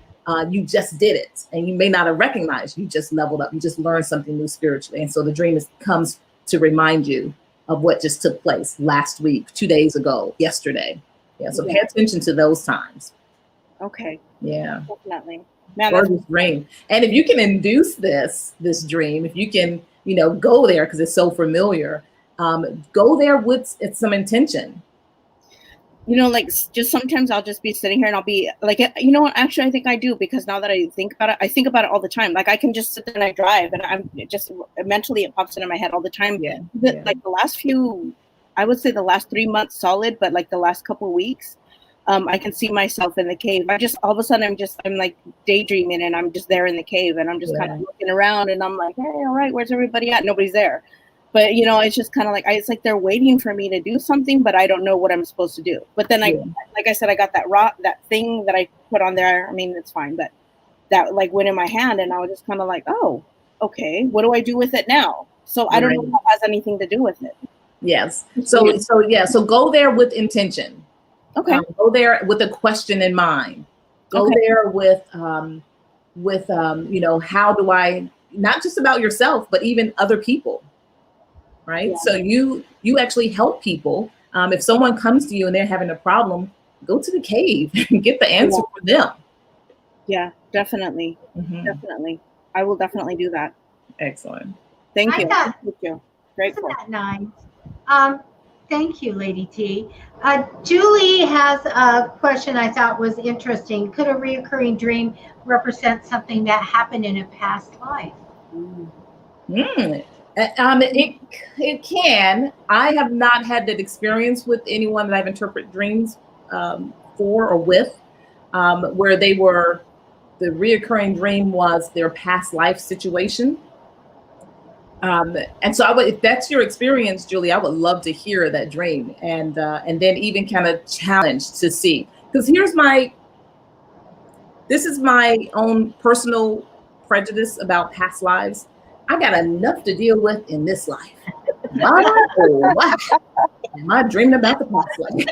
you just did it, and you may not have recognized you just leveled up. You just learned something new spiritually. And so the dream comes to remind you of what just took place last week, 2 days ago, yesterday. Yeah, so pay attention to those times. Okay. Yeah. Definitely. Gorgeous dream. And if you can induce this dream, if you can, you know, go there because it's so familiar, go there with some intention. You know, like just sometimes I'll just be sitting here and I'll be like, you know what, actually, I think I do, because now that I think about it all the time. Like I can just sit there and I drive and I'm just mentally, it pops into my head all the time. Yeah. Like the last I would say the last 3 months solid, but like the last couple of weeks, I can see myself in the cave. All of a sudden I'm like daydreaming and I'm just there in the cave and I'm just kind of looking around and I'm like, hey, all right, where's everybody at? Nobody's there. But, you know, it's just kind of like, it's like they're waiting for me to do something, but I don't know what I'm supposed to do. But then like I said, I got that thing that I put on there. I mean, it's fine, but that like went in my hand and I was just kind of like, oh, okay, what do I do with it now? So I don't know if that has anything to do with it. Yes. So go there with intention. Okay. Go there with a question in mind. Go there with you know, how do I, not just about yourself, but even other people. Right. Yeah. So you actually help people. If someone comes to you and they're having a problem, go to the cave and get the answer for them. Yeah, definitely. Mm-hmm. Definitely. I will definitely do that. Excellent. Thank you. Thank you. Grateful. Isn't that nice? Thank you, Lady T. Julie has a question I thought was interesting. Could a reoccurring dream represent something that happened in a past life? It can. I have not had that experience with anyone that I've interpreted dreams for or with, where the reoccurring dream was their past life situation. And so if that's your experience, Julie, I would love to hear that dream and then even kind of challenge to see, because this is my own personal prejudice about past lives. I got enough to deal with in this life. Why am I dreaming about the past life?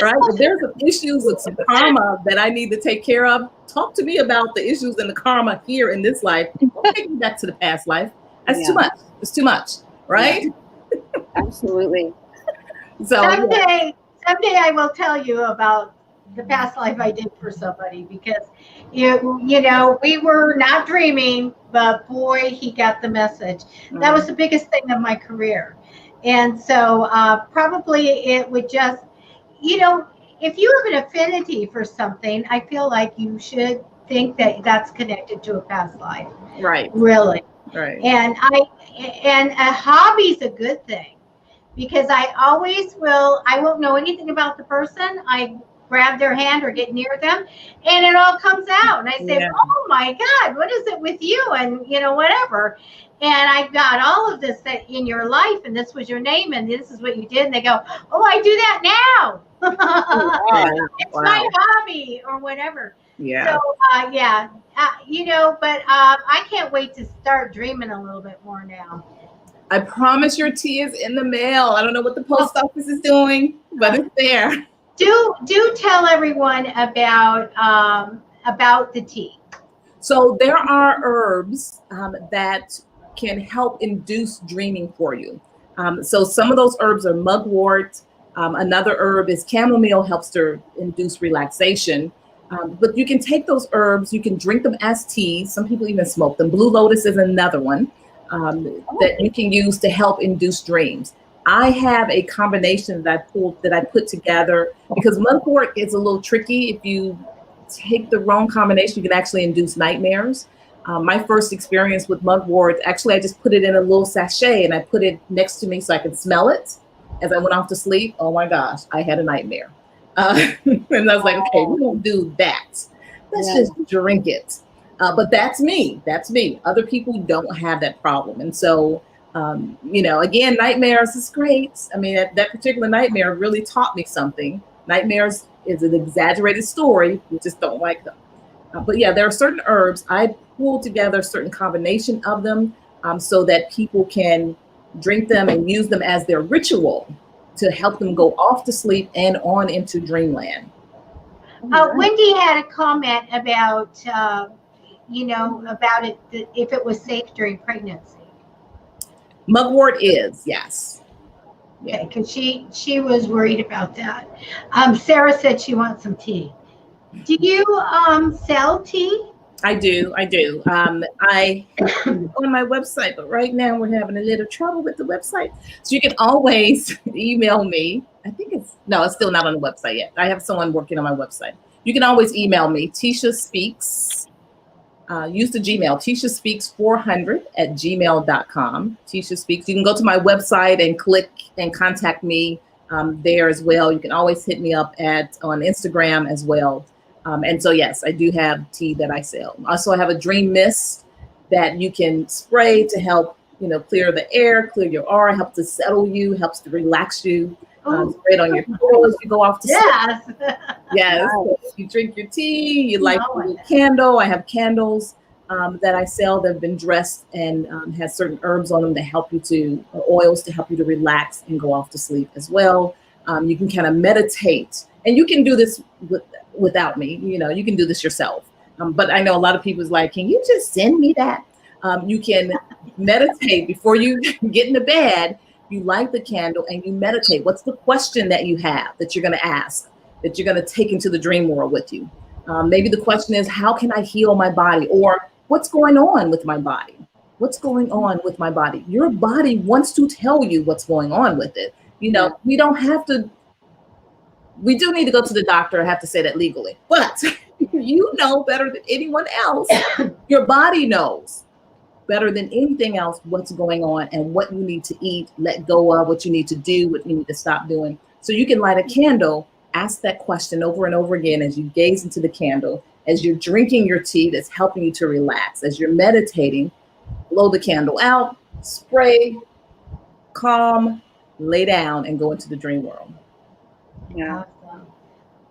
Right? If there's some issues with some karma that I need to take care of, talk to me about the issues and the karma here in this life. Don't take me back to the past life. That's too much. It's too much, right? Yeah. Absolutely. So someday I will tell you about the past life I did for somebody, because you know, we were not dreaming, but boy, he got the message. That was the biggest thing of my career. And so probably it would just, you know, if you have an affinity for something, I feel like you should think that that's connected to a past life. Right. Really. Right. And a hobby's a good thing, because I won't know anything about the person. I grab their hand or get near them and it all comes out. And I say, oh my God, what is it with you? And you know, whatever. And I got all of this in your life, and this was your name, and this is what you did. And they go, oh, I do that now. It's my hobby or whatever. Yeah. So, yeah, but I can't wait to start dreaming a little bit more now. I promise your tea is in the mail. I don't know what the post office is doing, but it's there. Do tell everyone about the tea. So there are herbs that can help induce dreaming for you. So some of those herbs are mugwort. Another herb is chamomile, helps to induce relaxation. But you can take those herbs, you can drink them as teas. Some people even smoke them. Blue lotus is another one that you can use to help induce dreams. I have a combination that I put together because mugwort is a little tricky. If you take the wrong combination, you can actually induce nightmares. My first experience with mugwort, actually, I just put it in a little sachet and I put it next to me so I could smell it as I went off to sleep. Oh my gosh, I had a nightmare. And I was like, okay, we don't do that. Let's just drink it. But that's me. That's me. Other people don't have that problem. And so, again, nightmares is great. I mean, that particular nightmare really taught me something. Nightmares is an exaggerated story. We just don't like them. But yeah, there are certain herbs. I pull together a certain combination of them so that people can drink them and use them as their ritual to help them go off to sleep and on into dreamland. Wendy had a comment about, about it, if it was safe during pregnancy. Mugwort is, yes. Okay, because she was worried about that. Sarah said she wants some tea. Do you sell tea? I do. I on my website, but right now we're having a little trouble with the website. So you can always email me. I think it's still not on the website yet. I have someone working on my website. You can always email me, Teisha Speaks. Use the Gmail, teishaspeaks400@gmail.com. Teisha Speaks. You can go to my website and click and contact me there as well. You can always hit me up on Instagram as well. And so, yes, I do have tea that I sell. Also, I have a dream mist that you can spray to help, clear the air, clear your aura, help to settle you, helps to relax you. Spray it on your pillow as you go off to sleep. Yes. So you drink your tea, you light a little candle. I have candles that I sell that have been dressed and has certain herbs on them that help you oils to help you to relax and go off to sleep as well. You can kind of meditate, and you can do this without me. You can do this yourself. But I know a lot of people is like, can you just send me that? You can meditate before you get into bed. You light the candle and you meditate. What's the question that you have that you're going to ask, that you're going to take into the dream world with you? Maybe the question is, how can I heal my body? Or what's going on with my body? What's going on with my body? Your body wants to tell you what's going on with it. We don't have to. We do need to go to the doctor. I have to say that legally, but you know better than anyone else. Your body knows better than anything else what's going on and what you need to eat, let go of, what you need to do, what you need to stop doing. So you can light a candle, ask that question over and over again as you gaze into the candle, as you're drinking your tea that's helping you to relax, as you're meditating, blow the candle out, spray, calm, lay down, and go into the dream world. Yeah. Awesome.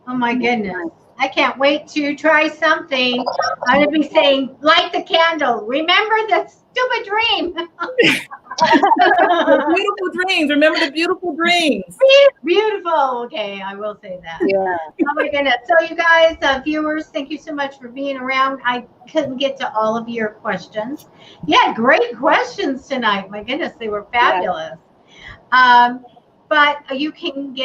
Oh my goodness. I can't wait to try something. I'm going to be saying, light the candle. Remember the stupid dream. The beautiful dreams. Remember the beautiful dreams. Beautiful. Okay, I will say that. Yeah. Oh my goodness. So you guys, viewers, thank you so much for being around. I couldn't get to all of your questions. Yeah, great questions tonight. My goodness, they were fabulous. Yeah. But you can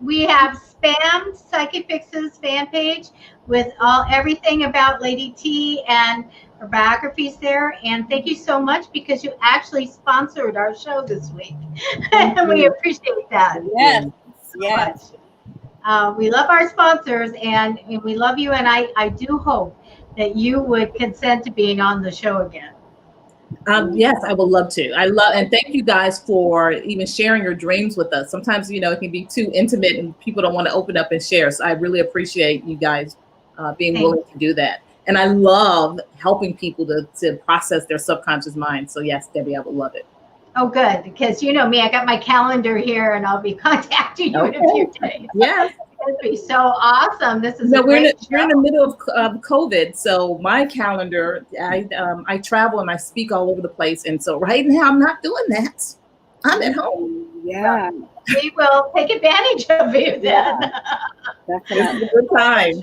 we have Spam Psychic Fixes fan page with everything about Lady T and her biographies there. And thank you so much because you actually sponsored our show this week. And we appreciate that. Yes. So yes. We love our sponsors and we love you. And I do hope that you would consent to being on the show again. Yes, I would love to. And thank you guys for even sharing your dreams with us. Sometimes, it can be too intimate and people don't want to open up and share. So I really appreciate you guys being willing to do that. And I love helping people to process their subconscious mind. So yes, Debbie, I would love it. Oh, good. Because you know me, I got my calendar here and I'll be contacting you in a few days. Yes. would be so awesome. This is No, a great we're in the show. middle of COVID, so my calendar, I travel and I speak all over the place, and so right now I'm not doing that. I'm at home. Yeah, We will take advantage of you then. It's definitely. a good time.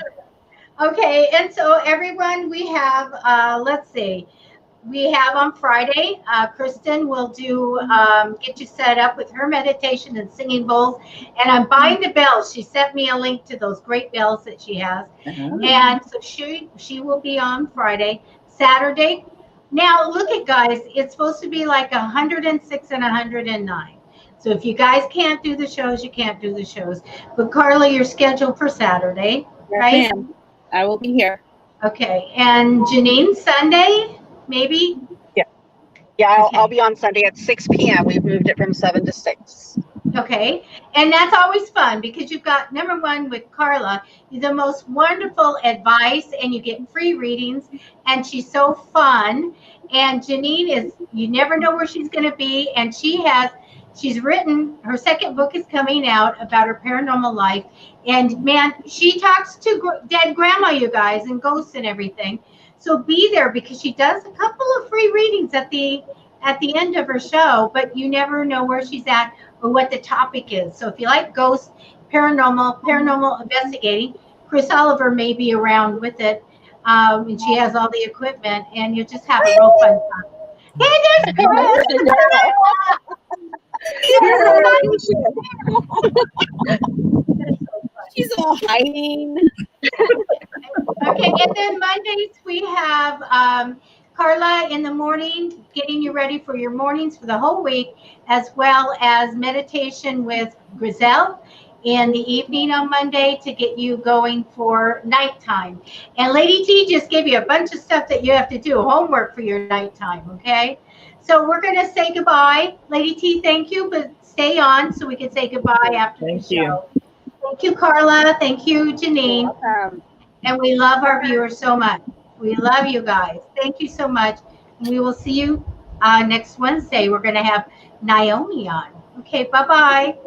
Okay, and so everyone, we have, let's see, we have on Friday, Kristen will do, get you set up with her meditation and singing bowls. And I'm buying the bells. She sent me a link to those great bells that she has. And so she will be on Friday. Saturday. Now, look at guys, it's supposed to be like 106 and 109. So if you guys can't do the shows, you can't do the shows. But Carla, you're scheduled for Saturday, right? Yes, ma'am. I will be here. Okay. And Janine, Sunday, maybe? Yeah, Okay. I'll be on Sunday at 6 p.m. We've moved it from 7 to 6. Okay. And that's always fun because you've got, number one, with Carla, the most wonderful advice, and you get free readings, and she's so fun. And Janine is, you never know where she's going to be. And she's written, her second book is coming out about her paranormal life. And man, she talks to dead grandma, you guys, and ghosts and everything. So be there because she does a couple of free readings at the end of her show, but you never know where she's at or what the topic is. So if you like ghosts, paranormal investigating, Chris Oliver may be around with it. And she has all the equipment, and you just have a real fun time. Hey, there's Chris! She's all hiding. Okay, and then Mondays we have Carla in the morning, getting you ready for your mornings for the whole week, as well as meditation with Griselle in the evening on Monday to get you going for nighttime. And Lady T just gave you a bunch of stuff that you have to do, homework for your nighttime, okay? So we're going to say goodbye. Lady T, thank you, but stay on so we can say goodbye after the show. Thank you, Carla. Thank you, Janine. And we love our viewers so much. We love you guys. Thank you so much. We will see you next Wednesday. We're going to have Naomi on. Okay, bye-bye.